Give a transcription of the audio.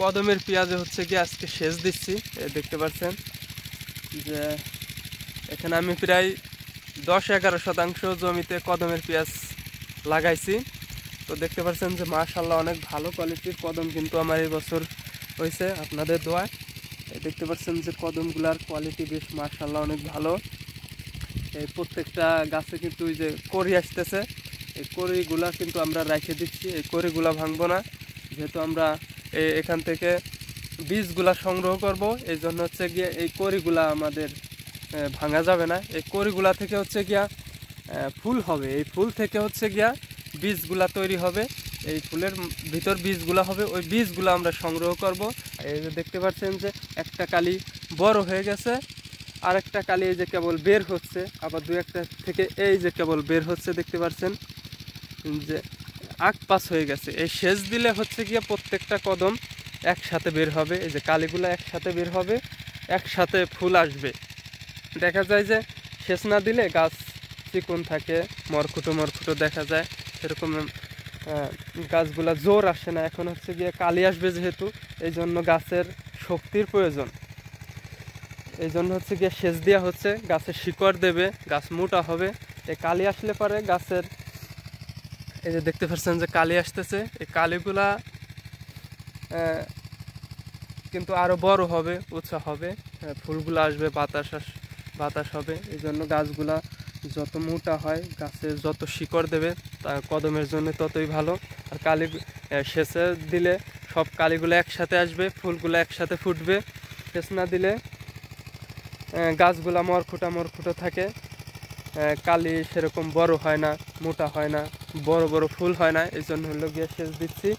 কদমের পেঁয়াজে হচ্ছে কি আজকে সেচ দিচ্ছি। দেখতে পাচ্ছেন যে এখানে আমি প্রায় 10-11 শতাংশ জমিতে কদমের পেঁয়াজ লাগাইছি। তো দেখতে পাচ্ছেন যে মাশাআল্লাহ অনেক ভালো কোয়ালিটির কদম কিন্তু আমার এই বছর হয়েছে আপনাদের দোয়ায়। দেখতে পাচ্ছেন যে কদমগুলার কোয়ালিটি বেশ মাশাআল্লাহ অনেক ভালো। এই প্রত্যেকটা গাছে কিন্তু ওই যে কড়ি আসতেছে, এই কড়িগুলা কিন্তু আমরা রেখে দিচ্ছি, এই কড়িগুলা ভাঙবো না, যেহেতু আমরা এখান থেকে বীজগুলা সংগ্রহ করব। এই জন্য হচ্ছে গিয়ে এই কড়িগুলা আমাদের ভাঙা যাবে না। এই কড়িগুলা থেকে হচ্ছে গিয়া ফুল হবে, এই ফুল থেকে হচ্ছে গিয়া বীজগুলা তৈরি হবে, এই ফুলের ভিতর বীজগুলা হবে, ওই বীজগুলা আমরা সংগ্রহ করব। এই যে দেখতে পাচ্ছেন যে একটা কালি বড় হয়ে গেছে, আর একটা কালি এই যে কেবল বের হচ্ছে, আবার দু একটা থেকে এই যে কেবল বের হচ্ছে। দেখতে পাচ্ছেন যে আগ পাশ হয়ে গেছে। এই সেচ দিলে হচ্ছে গিয়ে প্রত্যেকটা কদম একসাথে বের হবে, এই যে কালিগুলো একসাথে বের হবে, একসাথে ফুল আসবে। দেখা যায় যে সেচ না দিলে গাছ চিকন থাকে, মরকুটো মরকুটো দেখা যায়, সেরকম গাছগুলা জোর আসে না। এখন হচ্ছে গিয়ে কালি আসবে যেহেতু, এই জন্য গাছের শক্তির প্রয়োজন, এই জন্য হচ্ছে গিয়ে সেচ দেওয়া হচ্ছে, গাছের শিকড় দেবে, গাছ মোটা হবে। এই কালি আসলে পরে গাছের এই যে দেখতে পাচ্ছেন যে কালি আসতেছে, এই কালিগুলা কিন্তু আরো বড় হবে, উঁচা হবে, ফুলগুলো আসবে, বাতাস হবে। এই জন্য গাছগুলা যত মোটা হয়, গাছে যত শিকড় দেবে, তা কদমের জন্য ততই ভালো। আর কালি সেচে দিলে সব কালিগুলো একসাথে আসবে, ফুলগুলো একসাথে ফুটবে। সেচ না দিলে গাছগুলা মরকুটো থাকে, কালি সেরকম বড় হয় না, মোটা হয় না, বড় বড় ফুল হয় না। এই জন্য হলো গিয়ে সেচ দিচ্ছি।